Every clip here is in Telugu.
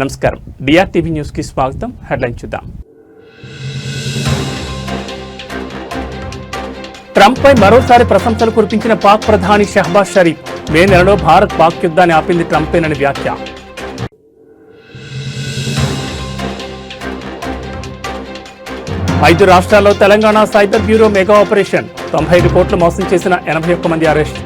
నమస్కారం. డిఆర్టీవీ న్యూస్ కి స్వాగతం. హెడ్లైన్ చూద్దాం. ట్రంప్ పై మరోసారి ప్రశంసలు కురిపించిన పాక్ ప్రధాని షహబాజ్ షరీఫ్. మే నెలలో భారత్ పాక్ యుద్ధాన్ని ఆపింది ట్రంపేనని వ్యాఖ్య. ఐదు రాష్ట్రాల్లో Telangana cyber bureau mega operation. 95 కోట్లు మోసం చేసిన 81 మంది అరెస్ట్.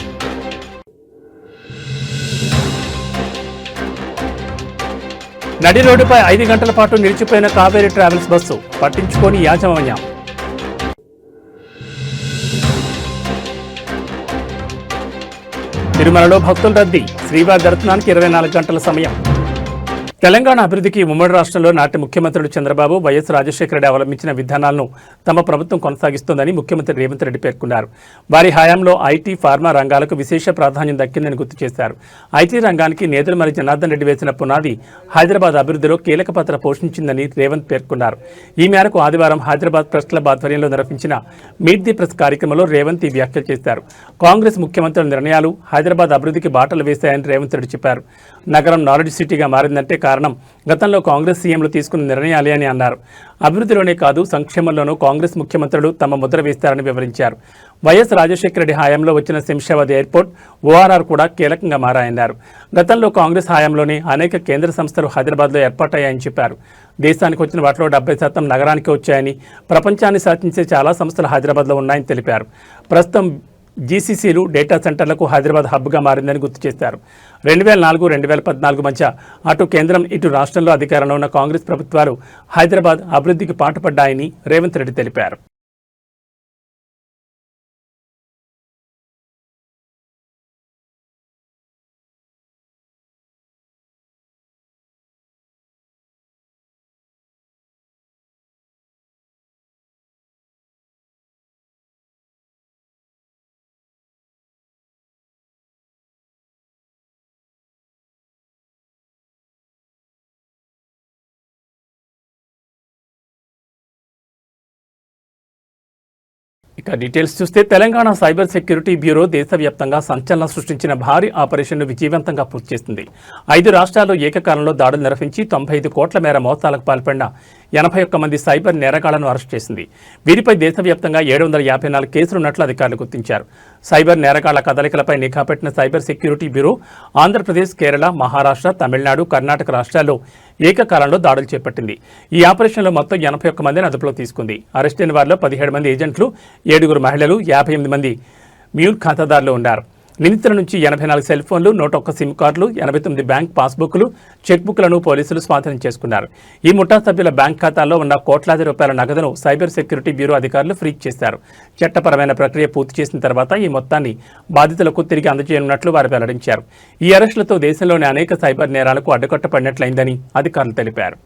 నడి రోడ్డుపై 5 గంటల పాటు నిలిచిపోయిన కావేరీ ట్రావెల్స్ బస్సు పట్టించుకొని యాజమాన్యం. తిరుమలలో భక్తుల రద్దీ. శ్రీవారి దర్శనానికి 24 గంటల సమయం. తెలంగాణ అభివృద్ధికి ఉమ్మడి రాష్ట్రంలో నాటి ముఖ్యమంత్రులు చంద్రబాబు, వైఎస్ రాజశేఖర రెడ్డి అవలంబించిన విధానాలను తమ ప్రభుత్వం కొనసాగిస్తోందని ముఖ్యమంత్రి రేవంత్ రెడ్డి పేర్కొన్నారు. వారి హయాంలో ఐటీ, ఫార్మా రంగాలకు విశేష ప్రాధాన్యం దక్కిందని గుర్తు చేశారు. ఐటీ రంగానికి నేదురుమల్లి జనార్దన్ రెడ్డి వేసిన పునాది హైదరాబాద్ అభివృద్ధిలో కీలక పాత్ర పోషించిందని రేవంత్ పేర్కొన్నారు. ఈ మేరకు ఆదివారం హైదరాబాద్ ప్రెస్ క్లబ్ ఆధ్వర్యంలో నిర్వహించిన మీట్ ది ప్రెస్ కార్యక్రమంలో రేవంత్ ఈ వ్యాఖ్యలు చేశారు. కాంగ్రెస్ ముఖ్యమంత్రుల నిర్ణయాలు హైదరాబాద్ అభివృద్ధికి బాటలు వేశాయని రేవంత్ రెడ్డి చెప్పారు. నగరం నాలెడ్జ్ సిటీగా మారిందంటే కారణం గతంలో కాంగ్రెస్ సీఎంలు తీసుకున్న నిర్ణయాలే అని అన్నారు. అభివృద్ధిలోనే కాదు సంక్షేమంలోనూ కాంగ్రెస్ ముఖ్యమంత్రులు తమ ముద్ర వేస్తారని వివరించారు. వైఎస్ రాజశేఖర రెడ్డి హయాంలో వచ్చిన శంషాబాద్ ఎయిర్పోర్ట్, ఓఆర్ఆర్ కూడా కీలకంగా మారాయన్నారు. గతంలో కాంగ్రెస్ హయాంలోనే అనేక కేంద్ర సంస్థలు హైదరాబాద్లో ఏర్పాటయ్యాయని చెప్పారు. దేశానికి వచ్చిన వాటిలో 70% నగరానికి వచ్చాయని, ప్రపంచాన్ని శాసించే చాలా సంస్థలు హైదరాబాద్లో ఉన్నాయని తెలిపారు. ప్రస్తుతం జీసీసీలు, డేటా సెంటర్లకు హైదరాబాద్ హబ్గా మారిందని గుర్తు చేశారు. 2004-2014 మధ్య అటు కేంద్రం, ఇటు రాష్ట్రంలో అధికారంలో ఉన్న కాంగ్రెస్ ప్రభుత్వాలు హైదరాబాద్ అభివృద్ధికి పాటుపడ్డాయని రేవంత్ రెడ్డి తెలిపారు. ఇక డీటెయిల్స్ చూస్తే తెలంగాణ సైబర్ సెక్యూరిటీ బ్యూరో దేశవ్యాప్తంగా సంచలనం సృష్టించిన భారీ ఆపరేషన్ను విజయవంతంగా పూర్తి చేసింది. 5 రాష్ట్రాల్లో ఏకకాలంలో దాడులు నిర్వహించి 95 కోట్ల మేర మోసాలకు పాల్పడిన 81 మంది సైబర్ నేరగాళ్లను అరెస్ట్ చేసింది. వీరిపై దేశవ్యాప్తంగా 754 కేసులున్నట్లు అధికారులు గుర్తించారు. సైబర్ నేరగాళ్ల కదలికలపై నిఘా పెట్టిన cyber security bureau Andhra Pradesh, Kerala, Maharashtra, Tamil Nadu, Karnataka రాష్ట్రాల్లో ఏకకాలంలో దాడులు చేపట్టింది. ఈ ఆపరేషన్లో మొత్తం 81 మందిని అదుపులో తీసుకుంది. అరెస్ట్ అయిన వారిలో 17 మంది ఏజెంట్లు, 7 మహిళలు, 58 మంది మ్యూల్ ఖాతాదారులు ఉన్నారు. నిందితుల నుంచి 84 సెల్ ఫోన్లు, 101 సిమ్ కార్డులు, 89 బ్యాంక్ పాస్బుక్లు, చెక్ బుక్లను పోలీసులు స్వాధీనం చేసుకున్నారు. ఈ ముఠా సభ్యుల బ్యాంక్ ఖాతాల్లో ఉన్న కోట్లాది రూపాయల నగదును సైబర్ సెక్యూరిటీ బ్యూరో అధికారులు ఫ్రీజ్ చేశారు. చట్టపరమైన ప్రక్రియ పూర్తి చేసిన తర్వాత ఈ మొత్తాన్ని బాధితులకు తిరిగి అందజేయనున్నట్లు వారు వెల్లడించారు. ఈ అరెస్టులతో దేశంలోని అనేక సైబర్ నేరాలకు అడ్డుకట్ట పడినట్లయిందని అధికారులు తెలిపారు.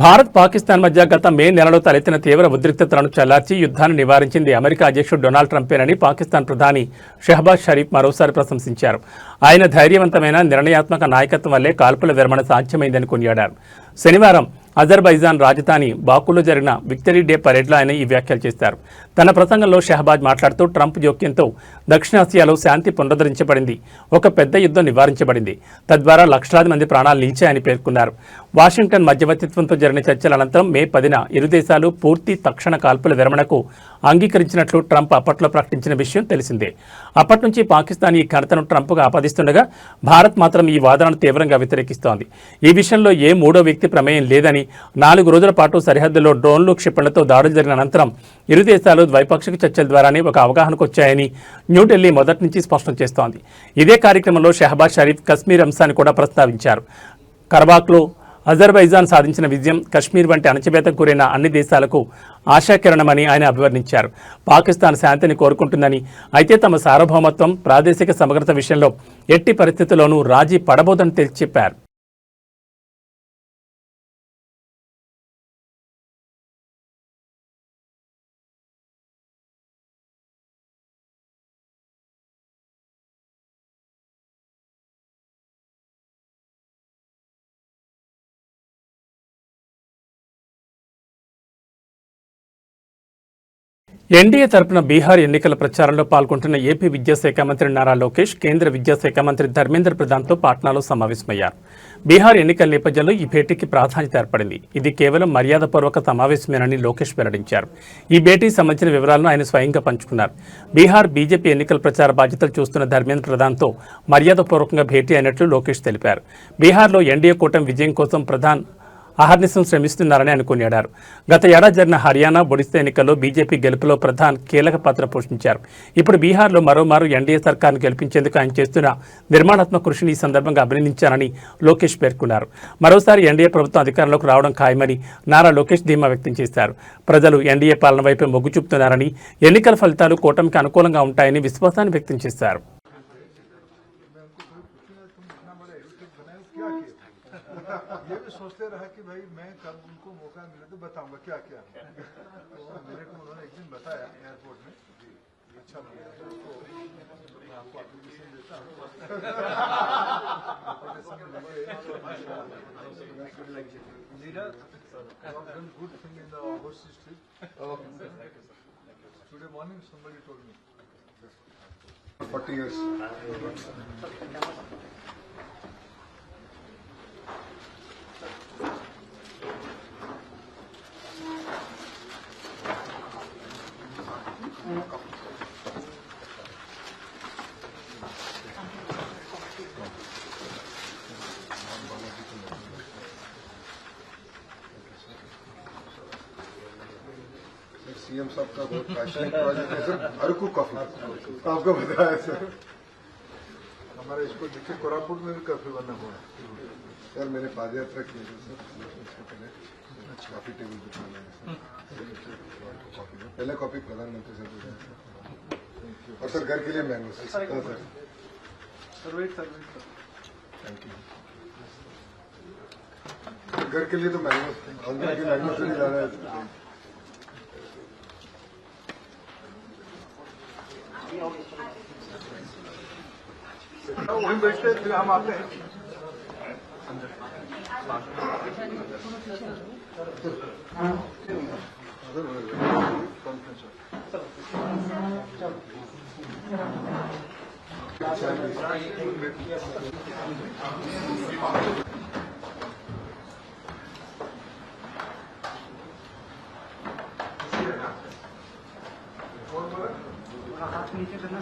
భారత్, పాకిస్తాన్ మధ్య గత మే నెలలో తలెత్తిన తీవ్ర ఉద్రిక్తతలను చల్లార్చి యుద్ధాన్ని నివారించింది అమెరికా అధ్యక్షుడు డొనాల్డ్ ట్రంపేనని పాకిస్తాన్ ప్రధాని షహబాజ్ షరీఫ్ మరోసారి ప్రశంసించారు. ఆయన ధైర్యవంతమైన, నిర్ణయాత్మక నాయకత్వం వల్లే కాల్పుల విరమణ సాధ్యమైందని కొనియాడారు. శనివారం అజర్బైజాన్ రాజధాని బాకులో జరిగిన విక్టరీ డే పరేడ్లో ఆయన ఈ వ్యాఖ్యలు చేశారు. తన ప్రసంగంలో షహబాజ్ మాట్లాడుతూ ట్రంప్ జోక్యంతో దక్షిణాసియాలో శాంతి పునరుద్ధరించబడింది, ఒక పెద్ద యుద్ధం నివారించబడింది, తద్వారా లక్షలాది మంది ప్రాణాలు నిలిచాయని పేర్కొన్నారు. వాషింగ్టన్ మధ్యవర్తిత్వంతో జరిగిన చర్చల అనంతరం మే 10న ఇరు దేశాలు పూర్తి తక్షణ కాల్పుల విరమణకు అంగీకరించినట్లు ట్రంప్ అప్పట్లో ప్రకటించిన విషయం తెలిసిందే. అప్పటి నుంచి పాకిస్తాన్ ఈ ఘనతను ట్రంప్గా ఆపాదిస్తుండగా భారత్ మాత్రం ఈ వాదనను తీవ్రంగా వ్యతిరేకిస్తోంది. ఈ విషయంలో ఏ మూడో వ్యక్తి ప్రమేయం లేదని, 4 రోజుల పాటు సరిహద్దుల్లో డ్రోన్లు, క్షిపణులతో దాడులు జరిగిన అనంతరం ఇరు దేశాలు ద్వైపాక్షిక చర్చల ద్వారానే ఒక అవగాహనకు వచ్చాయని న్యూఢిల్లీ మొదటి నుంచి స్పష్టం చేస్తోంది. ఇదే కార్యక్రమంలో షహబాజ్ షరీఫ్ కశ్మీర్ అంశాన్ని కూడా ప్రస్తావించారు. కర్బాక్లో అజర్బైజాన్ సాధించిన విజయం కశ్మీర్ వంటి అణచివేతకు గురైన అన్ని దేశాలకు ఆశాకిరణమని ఆయన అభివర్ణించారు. పాకిస్తాన్ శాంతిని కోరుకుంటుందని, అయితే తమ సార్వభౌమత్వం, ప్రాదేశిక సమగ్రత విషయంలో ఎట్టి పరిస్థితుల్లోనూ రాజీ పడబోదని తేల్చి చెప్పారు. ఎన్డీఏ తరపున బీహార్ ఎన్నికల ప్రచారంలో పాల్గొంటున్న ఏపీ విద్యాశాఖ మంత్రి నారా లోకేష్ కేంద్ర విద్యాశాఖ మంత్రి ధర్మేంద్ర ప్రధాన్తో పాట్నాలో సమావేశమయ్యారు. బీహార్ ఎన్నికల నేపథ్యంలో ఈ భేటీకి ప్రాధాన్యత ఏర్పడింది. ఇది కేవలం మర్యాదపూర్వక సమావేశమేనని లోకేష్ వెల్లడించారు. ఈ భేటీకి సంబంధించిన వివరాలను ఆయన స్వయంగా పంచుకున్నారు. బీహార్ బీజేపీ ఎన్నికల ప్రచార బాధ్యతలు చూస్తున్న ధర్మేంద్ర ప్రధాన్తో మర్యాదపూర్వకంగా భేటీ అయినట్లు లోకేష్ తెలిపారు. బీహార్లో ఎన్డీఏ కూటమి విజయం కోసం ప్రధాన్ అహర్నిశం శ్రమిస్తున్నారని ఆయన కొనియాడారు. గత ఏడాది జరిగిన హర్యానా, ఒడిశా ఎన్నికల్లో బీజేపీ గెలుపులో ప్రధాన్ కీలక పాత్ర పోషించారు. ఇప్పుడు బీహార్లో మరోమారు ఎన్డీఏ సర్కార్ను గెలిపించేందుకు ఆయన చేస్తున్న నిర్మాణాత్మక కృషిని ఈ సందర్భంగా అభినందించారని లోకేష్ పేర్కొన్నారు. మరోసారి ఎన్డీఏ ప్రభుత్వం అధికారంలోకి రావడం ఖాయమని నారా లోకేష్ ధీమా వ్యక్తం చేశారు. ప్రజలు ఎన్డీఏ పాలన వైపే మొగ్గు చూపుతున్నారని, ఎన్నికల ఫలితాలు కూటమికి అనుకూలంగా ఉంటాయని విశ్వాసాన్ని వ్యక్తం చేశారు. ये भी सोचते रहा कि भाई मैं कल उनको मौका मिले तो बताऊंगा क्या क्या है। तो मेरे को उन्होंने एक दिन बताया एयरपोर्ट में, अच्छा लगा उसको, मैं आपको एप्लीकेशन देता हूँ। Good thing in the overseas trip. Today morning somebody told me 40 years. CM साहब का बहुत पैशनेट प्रोजेक्ट है सर, अरकू कॉफी आपको बताया सर. हमारे इसको देखिए कोरापुट में भी काफी बना हुआ है सर. मैंने पादयात्रा की है सर, उसके पहले कॉफी टेबल बिठाना है सर. पहले कॉफी प्रधानमंत्री से पूछा और सर घर के लिए mango sir. Sir wait sir, thank you. घर के लिए तो मैंगो से ही जाना है. वहीं बैठते फिर हम आते हैं. हाथ नीचे करना.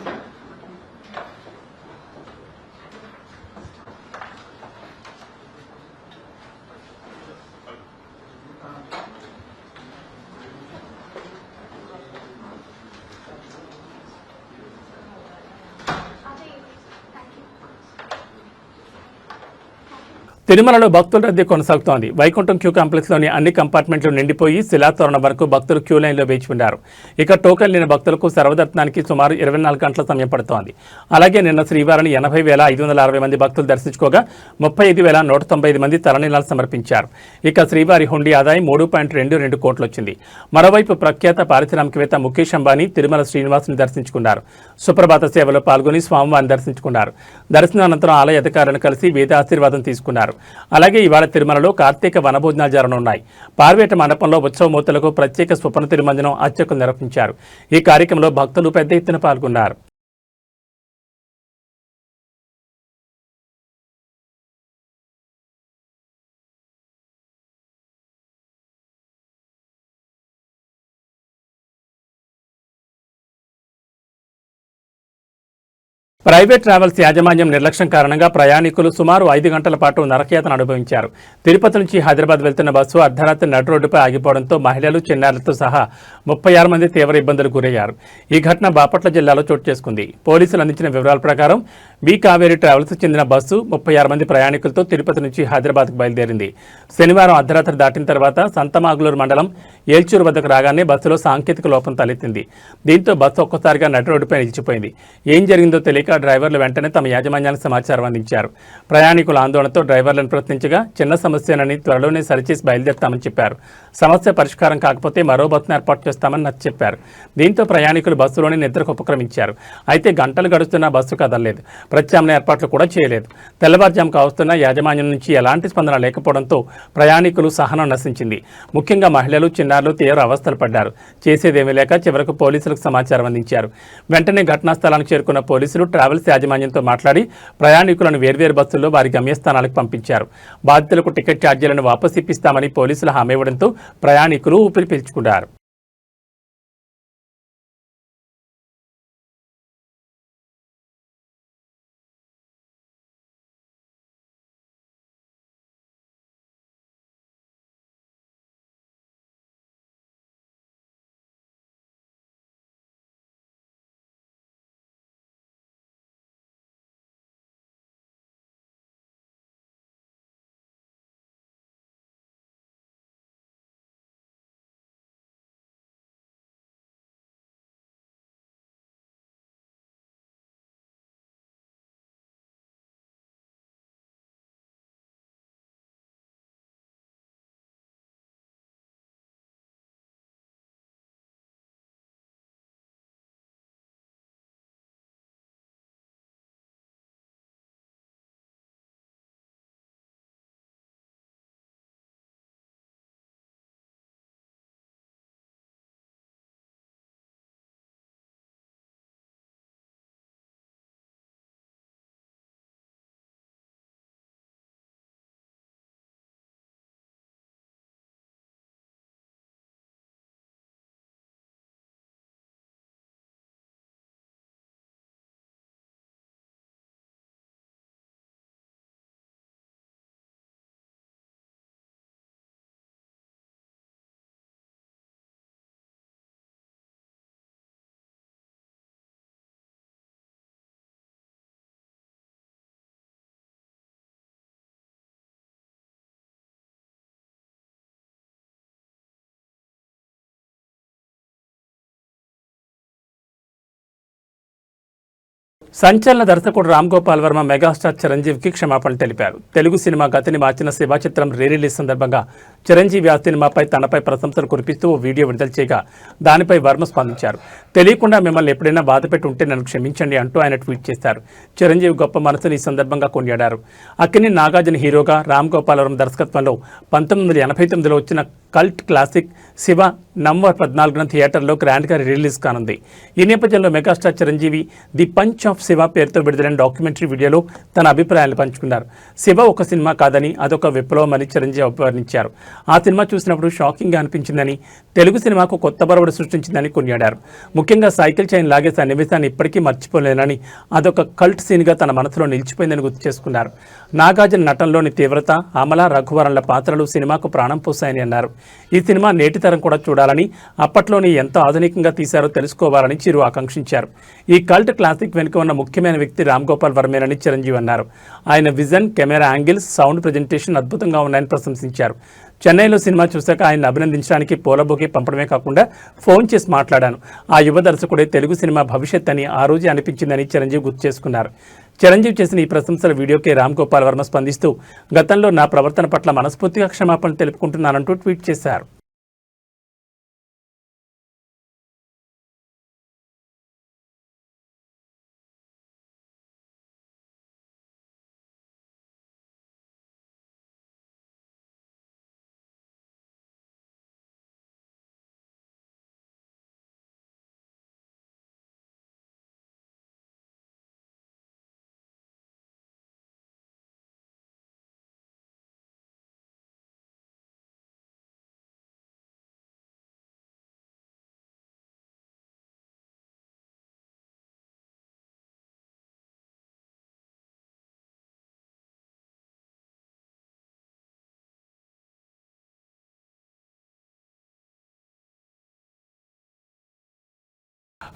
తిరుమలలో భక్తుల రద్దీ కొనసాగుతోంది. వైకుంఠం క్యూ కాంప్లెక్స్లోని అన్ని కంపార్ట్మెంట్లు నిండిపోయి శిలాతోరణం వరకు భక్తులు క్యూ లైన్లో వేచి ఉన్నారు. ఇక టోకెన్ లేని భక్తులకు సర్వదర్శనానికి సుమారు 24 గంటల సమయం పడుతోంది. అలాగే నిన్న శ్రీవారిని 80,560 మంది భక్తులు దర్శించుకోగా 35,195 మంది తలనీలాలు సమర్పించారు. ఇక శ్రీవారి హుండీ ఆదాయం 3.22 కోట్లు వచ్చింది. మరోవైపు ప్రఖ్యాత పారిశ్రామికవేత్త ముఖేష్ అంబానీ తిరుమల శ్రీనివాసుని దర్శించుకున్నారు. సుప్రభాత సేవలో పాల్గొని స్వామివారిని దర్శించుకున్నారు. దర్శనానంతరం ఆలయ అధికారులను కలిసి వేద ఆశీర్వాదం తీసుకున్నారు. అలాగే ఇవాళ తిరుమలలో కార్తీక వనభోజనాలు జరగనున్నాయి. పార్వేట మండపంలో ఉత్సవమూర్తులకు ప్రత్యేక స్వప్న తిరుమంజనం అర్చకులు నిర్వహించారు. ఈ కార్యక్రమంలో భక్తులు పెద్ద ఎత్తున పాల్గొన్నారు. ప్రైవేట్ ట్రావెల్స్ యాజమాన్యం నిర్లక్ష్యం కారణంగా ప్రయాణికులు సుమారు 5 గంటల పాటు నరకయాతన అనుభవించారు. తిరుపతి నుంచి హైదరాబాద్ వెళ్తున్న బస్సు అర్ధరాత్రి నడు రోడ్డుపై ఆగిపోవడంతో మహిళలు, చిన్నారులతో సహా 36 మంది తీవ్ర ఇబ్బందులకు గురయ్యారు. ఈ ఘటన బాపట్ల జిల్లాలో చోటు చేసుకుంది. పోలీసులు అందించిన వివరాల ప్రకారం బి కావేరీ ట్రావెల్స్ చెందిన బస్సు 36 మంది ప్రయాణికులతో తిరుపతి నుంచి హైదరాబాద్కు బయలుదేరింది. శనివారం అర్ధరాత్రి దాటిన తర్వాత సంతమాగులూరు మండలం ఏల్చూరు వద్దకు రాగానే బస్సులో సాంకేతిక లోపం తలెత్తింది. దీంతో బస్సు ఒక్కసారిగా నడు రోడ్డుపై నిలిచిపోయింది. ఏం జరిగిందో తెలియక డ్రైవర్లు వెంటనే తమ యాజమాన్యానికి సమాచారం అందించారు. ప్రయాణికుల ఆందోళనతో డ్రైవర్లను ప్రశ్నించగా చిన్న సమస్యనని త్వరలోనే సరిచేసి బయలుదేరుతామని చెప్పారు. సమస్య పరిష్కారం కాకపోతే మరో బస్సును ఏర్పాటు చేస్తామని నచ్చ చెప్పారు. దీంతో ప్రయాణికులు బస్సులోనే నిద్రకు ఉపక్రమించారు. అయితే గంటలు గడుస్తున్నా బస్సు కదలలేదు. ప్రత్యామ్నాయ ఏర్పాట్లు కూడా చేయలేదు. తెల్లవారుజాము కావస్తున్న యాజమాన్యం నుంచి ఎలాంటి స్పందన లేకపోవడంతో ప్రయాణికులు సహనం నశించింది. ముఖ్యంగా మహిళలు, చిన్నారులు తీవ్ర అవస్థలు పడ్డారు. చేసేదేమీ లేక చివరకు పోలీసులకు సమాచారం అందించారు. వెంటనే ఘటనా స్థలానికి చేరుకున్న పోలీసులు ట్రావెల్స్ యాజమాన్యంతో మాట్లాడి ప్రయాణికులను వేర్వేరు బస్సుల్లో వారి గమ్యస్థానాలకు పంపించారు. బాధితులకు టికెట్ ఛార్జీలను వాపసు ఇప్పిస్తామని పోలీసులు హామీ ఇవ్వడంతో ప్రయాణికులు ఊపిరి పీల్చుకున్నారు. సంచలన దర్శకుడు రామ్ గోపాల్ వర్మ మెగాస్టార్ చిరంజీవికి క్షమాపణలు తెలిపారు. తెలుగు సినిమా గతిని మార్చిన శివ చిత్రం రీ-రిలీజ్ సందర్భంగా చిరంజీవి ఆ సినిమాపై తనపై ప్రశంసలు కురిపిస్తూ ఓ వీడియో విడుదల చేయగా దానిపై వర్మ స్పందించారు. తెలియకుండా మిమ్మల్ని ఎప్పుడైనా బాధపెట్టి ఉంటే నన్ను క్షమించండి అంటూ ఆయన ట్వీట్ చేశారు. చిరంజీవి గొప్ప మనసుని ఈ సందర్భంగా కొనియాడారు. అక్కినేని నాగార్జున హీరోగా రామ్ గోపాల్ వర్మ దర్శకత్వంలో 1989లో వచ్చిన కల్ట్ క్లాసిక్ శివ నవంబర్ 14న థియేటర్లో గ్రాండ్గా రిలీజ్ కానుంది. ఈ నేపథ్యంలో megastar Chiranjeevi the punch of Shiva పేరుతో విడుదలైన డాక్యుమెంటరీ వీడియోలో తన అభిప్రాయాలు పంచుకున్నారు. శివ ఒక సినిమా కాదని అదొక విప్లవం అని చిరంజీవి అభివర్ణించారు. ఆ సినిమా చూసినప్పుడు షాకింగ్గా అనిపించిందని, తెలుగు సినిమాకు కొత్త బరవడు సృష్టించిందని కొనియాడారు. ముఖ్యంగా సైకిల్ చైన్ లాగే సన్నివేశాన్ని ఇప్పటికీ మర్చిపోలేనని, అదొక కల్ట్ సీన్గా తన మనసులో నిలిచిపోయిందని గుర్తు చేసుకున్నారు. నాగార్జున నటనలోని తీవ్రత, అమల, రఘువరన్ల పాత్రలు సినిమాకు ప్రాణం పోసాయని అన్నారు. ఈ సినిమా నేటి తరం కూడా చూడాలని, అప్పట్లోని ఎంత ఆధునికంగా తీశారో తెలుసుకోవాలని చిరు ఆకాంక్షించారు. ఈ కల్ట్ క్లాసిక్ వెనుక ఉన్న ముఖ్యమైన వ్యక్తి రామ్ గోపాల్ వర్మేనని చిరంజీవి అన్నారు. ఆయన vision, camera angles, sound presentation అద్భుతంగా ఉన్నాయని ప్రశంసించారు. చెన్నైలో సినిమా చూశాక ఆయన అభినందించడానికి పూలబొకే పంపడమే కాకుండా ఫోన్ చేసి మాట్లాడాను. ఆ యువ దర్శకుడే తెలుగు సినిమా భవిష్యత్ అని ఆ రోజే అనిపించిందని చిరంజీవి గుర్తు చేసుకున్నారు. చిరంజీవి చేసిన ఈ ప్రశంసల వీడియోకి రామ్ గోపాల్ వర్మ స్పందిస్తూ గతంలో నా ప్రవర్తన పట్ల మనస్ఫూర్తిగా క్షమాపణలు తెలుపుకుంటున్నానంటూ ట్వీట్ చేశారు.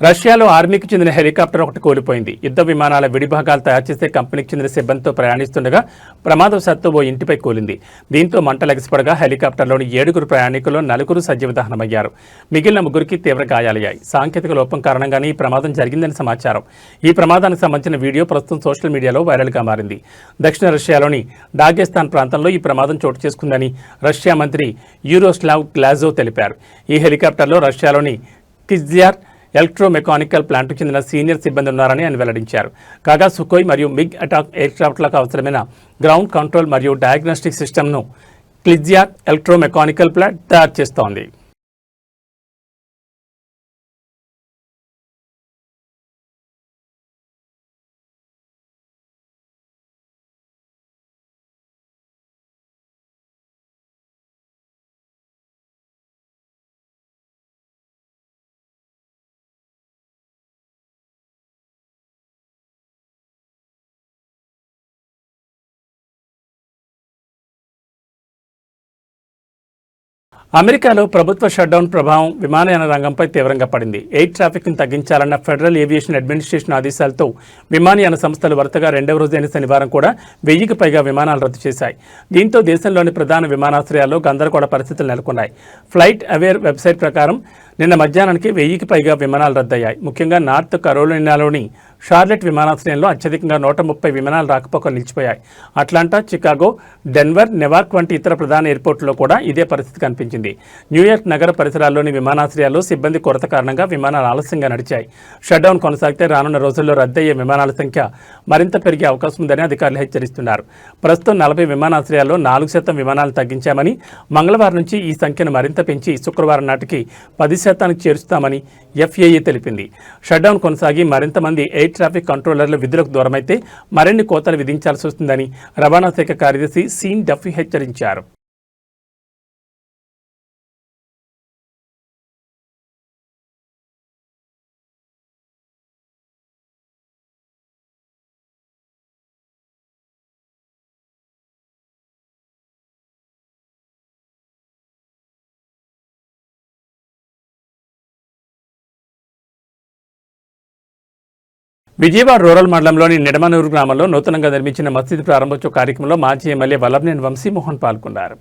రష్యాలో ఆర్మీకి చెందిన హెలికాప్టర్ ఒకటి కూలిపోయింది. యుద్ధ విమానాల విడిభాగాలు తయారు చేసే కంపెనీకి చెందిన సిబ్బందితో ప్రయాణిస్తుండగా ప్రమాదవశాత్తు ఓ ఇంటిపై కూలింది. దీంతో మంటలెగసిపడగా హెలికాప్టర్లోని 7 ప్రయాణికుల్లో 4 సజీవ దహనమయ్యారు. మిగిలిన 3కి తీవ్ర గాయాలయ్యాయి. సాంకేతిక లోపం కారణంగానే ఈ ప్రమాదం జరిగిందని సమాచారం. ఈ ప్రమాదానికి సంబంధించిన వీడియో ప్రస్తుతం సోషల్ మీడియాలో వైరల్గా మారింది. దక్షిణ రష్యాలోని డాగెస్తాన్ ప్రాంతంలో ఈ ప్రమాదం చోటు చేసుకుందని రష్యా మంత్రి యూరోస్లావ్ గ్లాజో తెలిపారు. ఈ హెలికాప్టర్లో రష్యాలోని కిజ్యార్ ఎలక్ట్రోమెకానికల్ ప్లాంట్కు చెందిన సీనియర్ సిబ్బంది ఉన్నారని ఆయన వెల్లడించారు. కాగా సుకోయ్ మరియు మిగ్ అటాక్ ఎయిర్క్రాఫ్ట్లకు అవసరమైన గ్రౌండ్ కంట్రోల్ మరియు డయాగ్నోస్టిక్ సిస్టమ్ను క్లిజ్యార్ ఎలక్ట్రోమెకానికల్ ప్లాంట్ తయారు చేస్తోంది. అమెరికాలో ప్రభుత్వ షట్డౌన్ ప్రభావం విమానయాన రంగంపై తీవ్రంగా పడింది. ఎయిర్ ట్రాఫిక్ను తగ్గించాలన్న ఫెడరల్ ఏవియేషన్ అడ్మినిస్ట్రేషన్ ఆదేశాలతో విమానయాన సంస్థలు వరుసగా 2వ రోజైన శనివారం కూడా 1000కి పైగా విమానాలు రద్దు చేశాయి. దీంతో దేశంలోని ప్రధాన విమానాశ్రయాల్లో గందరగోళ పరిస్థితులు నెలకొన్నాయి. ఫ్లైట్ అవేర్ వెబ్సైట్ ప్రకారం నిన్న మధ్యాహ్నానికి 1000కి పైగా విమానాలు రద్దయ్యాయి. ముఖ్యంగా నార్త్ కరోలినాలోని షార్లెట్ విమానాశ్రయంలో అత్యధికంగా 130 విమానాలు రాకపోకలు నిలిచిపోయాయి. అట్లాంటా, చికాగో, డెన్వర్, నెవార్క్ వంటి ఇతర ప్రధాన ఎయిర్పోర్టుల్లో కూడా ఇదే పరిస్థితి కనిపించింది. న్యూయార్క్ నగర పరిసరాల్లోని విమానాశ్రయాల్లో సిబ్బంది కొరత కారణంగా విమానాలు ఆలస్యంగా నడిచాయి. షట్డౌన్ కొనసాగితే రానున్న రోజుల్లో రద్దయ్యే విమానాల సంఖ్య మరింత పెరిగే అవకాశం ఉందని అధికారులు హెచ్చరిస్తున్నారు. ప్రస్తుతం 40 విమానాశ్రయాల్లో 4% విమానాలు తగ్గించామని, మంగళవారం నుంచి ఈ సంఖ్యను మరింత పెంచి శుక్రవారం నాటికి 10% చేరుస్తామని FAA తెలిపింది. షట్డౌన్ కొనసాగి మరింత మంది ఎయిర్ ట్రాఫిక్ కంట్రోలర్లు విధులకు దూరమైతే మరిన్ని కోతలు విధించాల్సి వస్తుందని రవాణా శాఖ కార్యదర్శి సీన్ డఫీ హెచ్చరించారు. విజయవాడ రూరల్ మండలంలోని నిడమనూరు గ్రామంలో నూతనంగా నిర్మించిన మసీదు ప్రారంభోత్సవ కార్యక్రమంలో మాజీ ఎమ్మెల్యే వల్లభనేని వంశీమోహన్ పాల్గొన్నారు.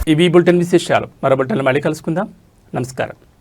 ఇవి బులెటిన్ విశేషాలు. మరో బులెటిన్లో మళ్ళీ కలుసుకుందాం. నమస్కారం.